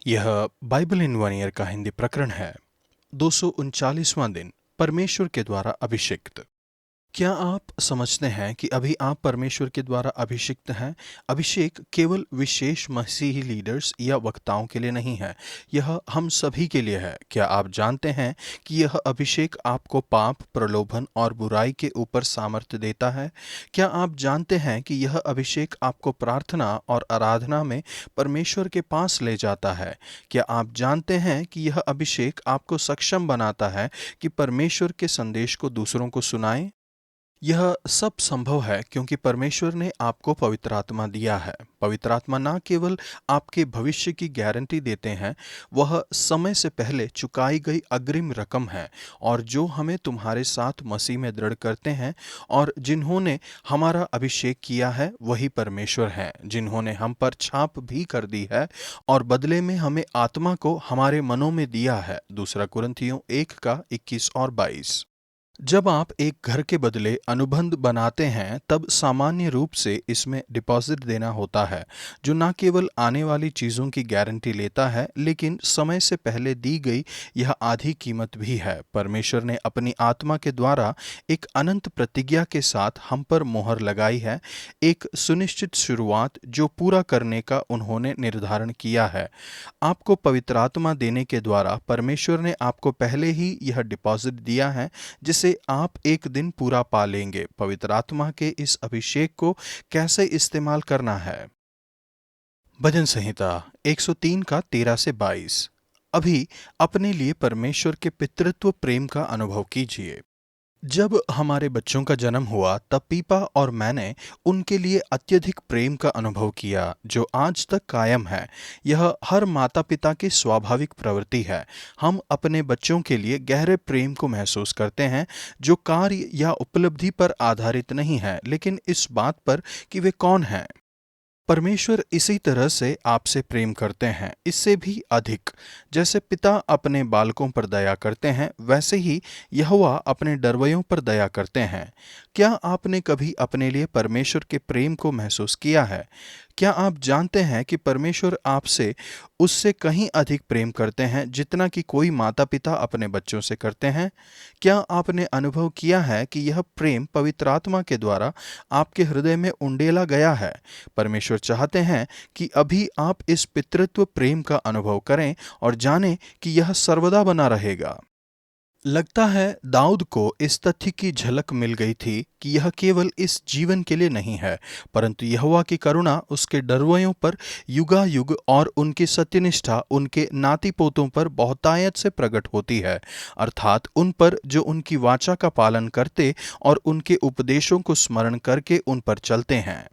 यह Bible in one year का हिंदी प्रकरण है। 239वां दिन, परमेश्वर के द्वारा अभिषिक्त। क्या आप समझते हैं कि अभी आप परमेश्वर के द्वारा अभिषिक्त हैं? अभिषेक केवल विशेष मसीही लीडर्स या वक्ताओं के लिए नहीं है, यह हम सभी के लिए है। क्या आप जानते हैं कि यह अभिषेक आपको पाप, प्रलोभन और बुराई के ऊपर सामर्थ्य देता है? क्या आप जानते हैं कि यह अभिषेक आपको प्रार्थना और आराधना में परमेश्वर के पास ले जाता है? क्या आप जानते हैं कि यह अभिषेक आपको सक्षम बनाता है कि परमेश्वर के संदेश को दूसरों को सुनाएं? यह सब संभव है क्योंकि परमेश्वर ने आपको पवित्र आत्मा दिया है। पवित्र आत्मा न केवल आपके भविष्य की गारंटी देते हैं, वह समय से पहले चुकाई गई अग्रिम रकम है और जो हमें तुम्हारे साथ मसीह में दृढ़ करते हैं। और जिन्होंने हमारा अभिषेक किया है वही परमेश्वर हैं, जिन्होंने हम पर छाप भी कर दी है और बदले में हमें आत्मा को हमारे मनों में दिया है। दूसरा कुरिन्थियों 1:21 और 22। जब आप एक घर के बदले अनुबंध बनाते हैं तब सामान्य रूप से इसमें डिपॉजिट देना होता है, जो न केवल आने वाली चीज़ों की गारंटी लेता है लेकिन समय से पहले दी गई यह आधी कीमत भी है। परमेश्वर ने अपनी आत्मा के द्वारा एक अनंत प्रतिज्ञा के साथ हम पर मोहर लगाई है, एक सुनिश्चित शुरुआत जो पूरा करने का उन्होंने निर्धारण किया है। आपको पवित्र आत्मा देने के द्वारा परमेश्वर ने आपको पहले ही यह डिपॉजिट दिया है जिसे आप एक दिन पूरा पा लेंगे। पवित्र आत्मा के इस अभिषेक को कैसे इस्तेमाल करना है? भजन संहिता 103 का 13 से 22। अभी अपने लिए परमेश्वर के पितृत्व प्रेम का अनुभव कीजिए। जब हमारे बच्चों का जन्म हुआ तब पीपा और मैंने उनके लिए अत्यधिक प्रेम का अनुभव किया जो आज तक कायम है। यह हर माता पिता की स्वाभाविक प्रवृत्ति है। हम अपने बच्चों के लिए गहरे प्रेम को महसूस करते हैं जो कार्य या उपलब्धि पर आधारित नहीं है, लेकिन इस बात पर कि वे कौन हैं। परमेश्वर इसी तरह से आपसे प्रेम करते हैं, इससे भी अधिक। जैसे पिता अपने बालकों पर दया करते हैं, वैसे ही यहोवा अपने डरवैयों पर दया करते हैं। क्या आपने कभी अपने लिए परमेश्वर के प्रेम को महसूस किया है? क्या आप जानते हैं कि परमेश्वर आपसे उससे कहीं अधिक प्रेम करते हैं जितना कि कोई माता पिता अपने बच्चों से करते हैं? क्या आपने अनुभव किया है कि यह प्रेम पवित्र आत्मा के द्वारा आपके हृदय में उंडेला गया है? परमेश्वर चाहते हैं कि अभी आप इस पितृत्व प्रेम का अनुभव करें और जानें कि यह सर्वदा बना रहेगा। लगता है दाऊद को इस तथ्य की झलक मिल गई थी कि यह केवल इस जीवन के लिए नहीं है, परंतु यहोवा की करुणा उसके डरवैयों पर युगायुग और उनकी सत्यनिष्ठा उनके नाती पोतों पर बहुतायत से प्रकट होती है, अर्थात उन पर जो उनकी वाचा का पालन करते और उनके उपदेशों को स्मरण करके उन पर चलते हैं।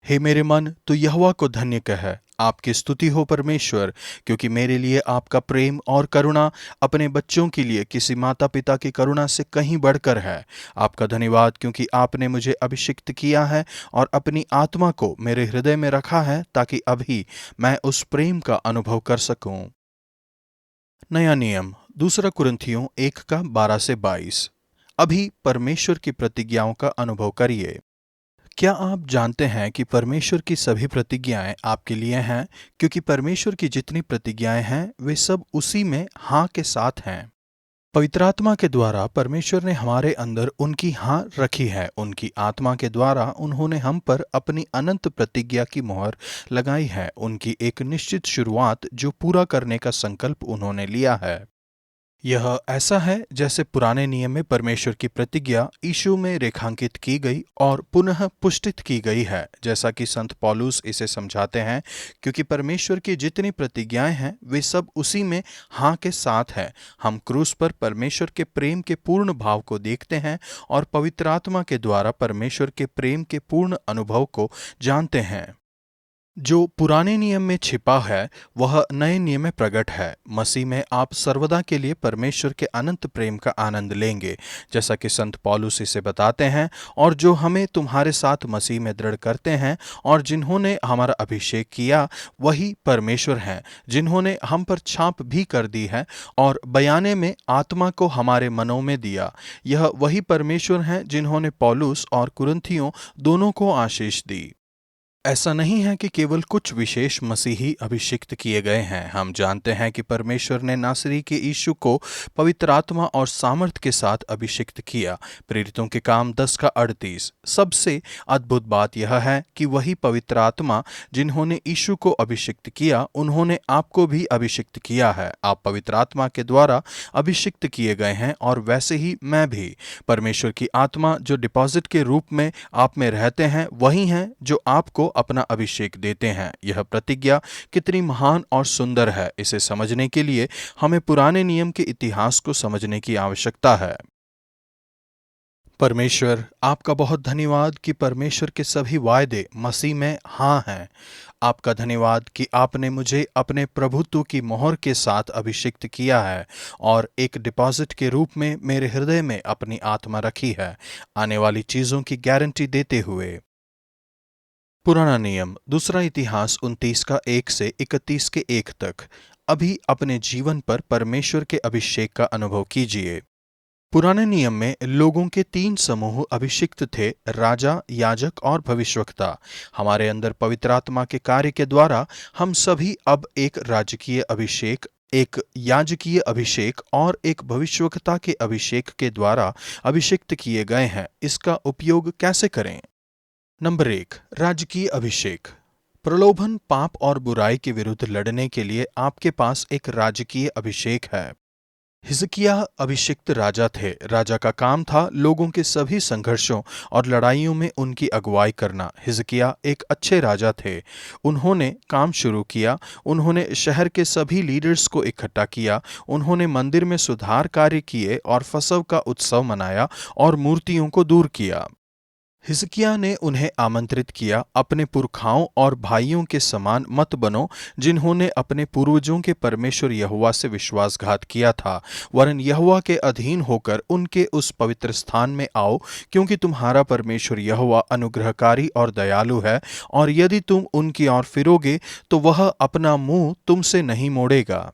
हे मेरे मन, तू यहोवा को धन्य कह। आपकी स्तुति हो परमेश्वर, क्योंकि मेरे लिए आपका प्रेम और करुणा अपने बच्चों के लिए किसी माता पिता की करुणा से कहीं बढ़कर है। आपका धन्यवाद क्योंकि आपने मुझे अभिषिक्त किया है और अपनी आत्मा को मेरे हृदय में रखा है ताकि अभी मैं उस प्रेम का अनुभव कर सकूं। नया नियम, दूसरा कुरिन्थियों 1:12 से 22। अभी परमेश्वर की प्रतिज्ञाओं का अनुभव करिए। क्या आप जानते हैं कि परमेश्वर की सभी प्रतिज्ञाएं आपके लिए हैं? क्योंकि परमेश्वर की जितनी प्रतिज्ञाएं हैं वे सब उसी में हाँ के साथ हैं। पवित्र आत्मा के द्वारा परमेश्वर ने हमारे अंदर उनकी हाँ रखी है। उनकी आत्मा के द्वारा उन्होंने हम पर अपनी अनंत प्रतिज्ञा की मोहर लगाई है, उनकी एक निश्चित शुरुआत जो पूरा करने का संकल्प उन्होंने लिया है। यह ऐसा है जैसे पुराने नियम में परमेश्वर की प्रतिज्ञा यीशु में रेखांकित की गई और पुनः पुष्टित की गई है, जैसा कि संत पौलुस इसे समझाते हैं। क्योंकि परमेश्वर की जितनी प्रतिज्ञाएं हैं वे सब उसी में हाँ के साथ है। हम क्रूस पर परमेश्वर के प्रेम के पूर्ण भाव को देखते हैं और पवित्र आत्मा के द्वारा परमेश्वर के प्रेम के पूर्ण अनुभव को जानते हैं। जो पुराने नियम में छिपा है वह नए नियम में प्रकट है। मसीह में आप सर्वदा के लिए परमेश्वर के अनंत प्रेम का आनंद लेंगे, जैसा कि संत पौलुस इसे बताते हैं। और जो हमें तुम्हारे साथ मसीह में दृढ़ करते हैं और जिन्होंने हमारा अभिषेक किया वही परमेश्वर हैं, जिन्होंने हम पर छाप भी कर दी है और बयाने में आत्मा को हमारे मनों में दिया। यह वही परमेश्वर हैं जिन्होंने पौलुस और कुरिन्थियों दोनों को आशीष दी। ऐसा नहीं है कि केवल कुछ विशेष मसीही अभिषिक्त किए गए हैं। हम जानते हैं कि परमेश्वर ने नासरी के यीशु को पवित्र आत्मा और सामर्थ के साथ अभिषिक्त किया। प्रेरितों के काम 10 का 38। सबसे अद्भुत बात यह है कि वही पवित्र आत्मा जिन्होंने यीशु को अभिषिक्त किया, उन्होंने आपको भी अभिषिक्त किया है। आप पवित्र आत्मा के द्वारा अभिषिक्त किए गए हैं और वैसे ही मैं भी। परमेश्वर की आत्मा जो डिपॉजिट के रूप में आप में रहते हैं, वही हैं जो आपको अपना अभिषेक देते हैं। यह प्रतिज्ञा कितनी महान और सुंदर है। इसे समझने के लिए हमें पुराने नियम के इतिहास को समझने की आवश्यकता है। परमेश्वर, आपका बहुत धन्यवाद कि परमेश्वर के सभी वायदे मसीह में हाँ हैं। आपका धन्यवाद कि आपने मुझे अपने प्रभुत्व की मोहर के साथ अभिषिक्त किया है और एक डिपॉजिट के रूप में मेरे हृदय में अपनी आत्मा रखी है, आने वाली चीजों की गारंटी देते हुए। पुराना नियम, दूसरा इतिहास 29 का 1 से 31 के 1 तक। अभी अपने जीवन पर परमेश्वर के अभिषेक का अनुभव कीजिए। पुराने नियम में लोगों के 3 समूह अभिषिक्त थे: राजा, याजक और भविष्यवक्ता। हमारे अंदर पवित्र आत्मा के कार्य के द्वारा हम सभी अब एक राजकीय अभिषेक, एक याजकीय अभिषेक और एक भविष्यवक्ता के अभिषेक के द्वारा अभिषिक्त किए गए हैं। इसका उपयोग कैसे करें? नंबर 1, राजकीय अभिषेक। प्रलोभन, पाप और बुराई के विरुद्ध लड़ने के लिए आपके पास एक राजकीय अभिषेक है। हिजकिय्याह अभिषिक्त राजा थे। राजा का काम था लोगों के सभी संघर्षों और लड़ाइयों में उनकी अगुवाई करना। हिजकिय्याह एक अच्छे राजा थे। उन्होंने काम शुरू किया। उन्होंने शहर के सभी लीडर्स को इकट्ठा किया। उन्होंने मंदिर में सुधार कार्य किए और फसह का उत्सव मनाया और मूर्तियों को दूर किया। हिजकिय्याह ने उन्हें आमंत्रित किया, अपने पुरखाओं और भाइयों के समान मत बनो जिन्होंने अपने पूर्वजों के परमेश्वर यहोवा से विश्वासघात किया था, वरन यहोवा के अधीन होकर उनके उस पवित्र स्थान में आओ, क्योंकि तुम्हारा परमेश्वर यहोवा अनुग्रहकारी और दयालु है, और यदि तुम उनकी ओर फिरोगे तो वह अपना मुंह तुमसे नहीं मोड़ेगा।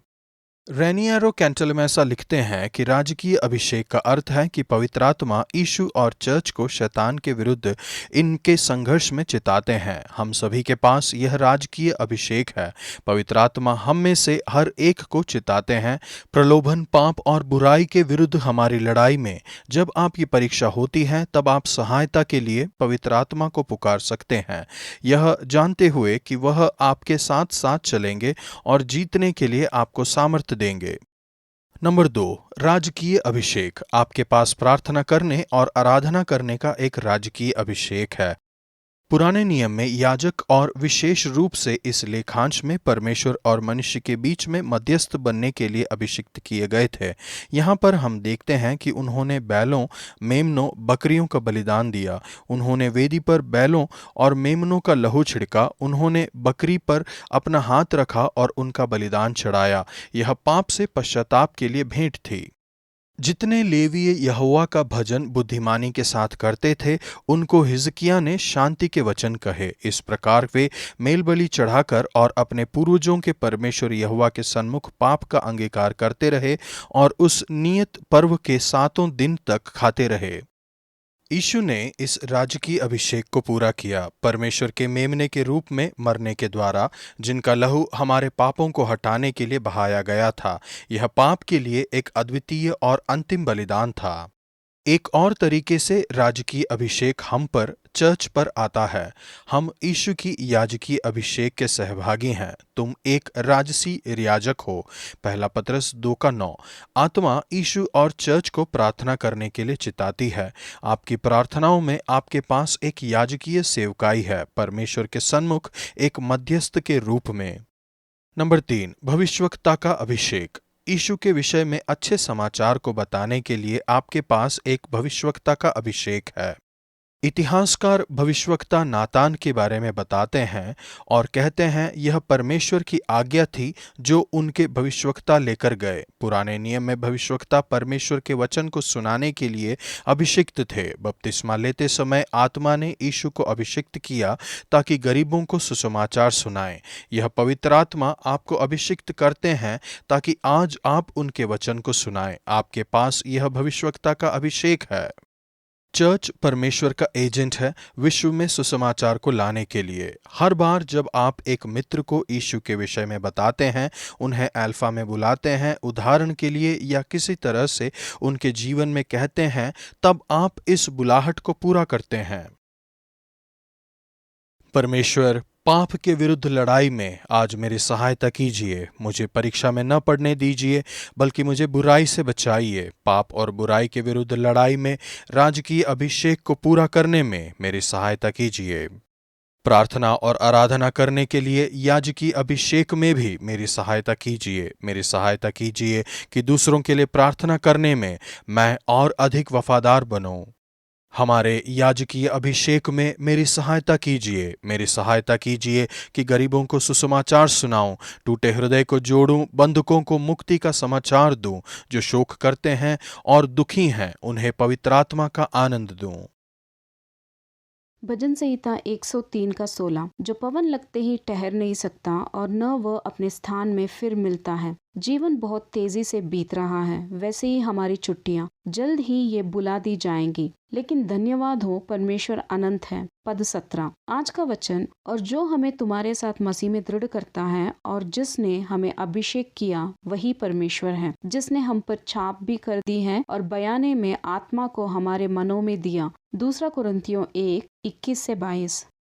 रेनियरो कैंटलमैसा लिखते हैं कि राजकीय अभिषेक का अर्थ है कि पवित्र आत्मा यीशु और चर्च को शैतान के विरुद्ध इनके संघर्ष में चिताते हैं। हम सभी के पास यह राजकीय अभिषेक है। पवित्र आत्मा हम में से हर एक को चिताते हैं। प्रलोभन, पाप और बुराई के विरुद्ध हमारी लड़ाई में जब आपकी परीक्षा होती है, तब आप सहायता के लिए पवित्र आत्मा को पुकार सकते हैं, यह जानते हुए कि वह आपके साथ साथ चलेंगे और जीतने के लिए आपको सामर्थ्य देंगे। नंबर 2, राजकीय अभिषेक। आपके पास प्रार्थना करने और आराधना करने का एक राजकीय अभिषेक है। पुराने नियम में याजक और विशेष रूप से इस लेखांश में परमेश्वर और मनुष्य के बीच में मध्यस्थ बनने के लिए अभिषिक्त किए गए थे। यहाँ पर हम देखते हैं कि उन्होंने बैलों, मेमनों, बकरियों का बलिदान दिया। उन्होंने वेदी पर बैलों और मेमनों का लहू छिड़का। उन्होंने बकरी पर अपना हाथ रखा और उनका बलिदान चढ़ाया। यह पाप से पश्चाताप के लिए भेंट थी। जितने लेवीय यहोवा का भजन बुद्धिमानी के साथ करते थे, उनको हिजकिय्याह ने शांति के वचन कहे। इस प्रकार वे मेलबलि चढ़ाकर और अपने पूर्वजों के परमेश्वर यहोवा के सन्मुख पाप का अंगीकार करते रहे और उस नियत पर्व के 7 दिन तक खाते रहे। यीशु ने इस राजकीय अभिषेक को पूरा किया, परमेश्वर के मेमने के रूप में मरने के द्वारा, जिनका लहू हमारे पापों को हटाने के लिए बहाया गया था। यह पाप के लिए एक अद्वितीय और अंतिम बलिदान था। एक और तरीके से राजकीय अभिषेक हम पर, चर्च पर आता है। हम यीशु की याजकीय अभिषेक के सहभागी हैं। तुम एक राजसी याजक हो। पहला पतरस 2 का 9। आत्मा यीशु और चर्च को प्रार्थना करने के लिए चिताती है। आपकी प्रार्थनाओं में आपके पास एक याजकीय सेवकाई है, परमेश्वर के सन्मुख एक मध्यस्थ के रूप में। नंबर 3, भविष्यवक्ता का अभिषेक। यीशु के विषय में अच्छे समाचार को बताने के लिए आपके पास एक भविष्यवक्ता का अभिषेक है। इतिहासकार भविष्यवक्ता नातान के बारे में बताते हैं और कहते हैं यह परमेश्वर की आज्ञा थी जो उनके भविष्यवक्ता लेकर गए। पुराने नियम में भविष्यवक्ता परमेश्वर के वचन को सुनाने के लिए अभिषिक्त थे। बपतिस्मा लेते समय आत्मा ने यीशु को अभिषिक्त किया ताकि गरीबों को सुसमाचार सुनाएं। यह पवित्र आत्मा आपको अभिषिक्त करते हैं ताकि आज आप उनके वचन को सुनाएं। आपके पास यह भविष्यवक्ता का अभिषेक है। चर्च परमेश्वर का एजेंट है विश्व में सुसमाचार को लाने के लिए। हर बार जब आप एक मित्र को यीशु के विषय में बताते हैं, उन्हें अल्फा में बुलाते हैं, उदाहरण के लिए, या किसी तरह से उनके जीवन में कहते हैं, तब आप इस बुलाहट को पूरा करते हैं। परमेश्वर, पाप के विरुद्ध लड़ाई में आज मेरी सहायता कीजिए। मुझे परीक्षा में न पड़ने दीजिए, बल्कि मुझे बुराई से बचाइए। पाप और बुराई के विरुद्ध लड़ाई में राजकीय अभिषेक को पूरा करने में मेरी सहायता कीजिए। प्रार्थना और आराधना करने के लिए याजकीय अभिषेक में भी मेरी सहायता कीजिए। मेरी सहायता कीजिए कि दूसरों के लिए प्रार्थना करने में मैं और अधिक वफादार बनूं। हमारे याजकीय अभिषेक में मेरी सहायता कीजिए। मेरी सहायता कीजिए कि गरीबों को सुसमाचार सुनाऊं, टूटे हृदय को जोड़ूं, बंधकों को मुक्ति का समाचार दूं, जो शोक करते हैं और दुखी हैं उन्हें पवित्र आत्मा का आनंद दूं। भजन संहिता 103 का 16। जो पवन लगते ही ठहर नहीं सकता और न वह अपने स्थान में फिर मिलता है। जीवन बहुत तेजी से बीत रहा है, वैसे ही हमारी छुट्टियां जल्द ही ये बुला दी जाएंगी। लेकिन धन्यवाद हो, परमेश्वर अनंत है। पद 17। आज का वचन, और जो हमें तुम्हारे साथ मसीह में दृढ़ करता है और जिसने हमें अभिषेक किया वही परमेश्वर है, जिसने हम पर छाप भी कर दी है और बयाने में आत्मा को हमारे मनों में दिया। 2 कुरिन्थियों 1:21-22।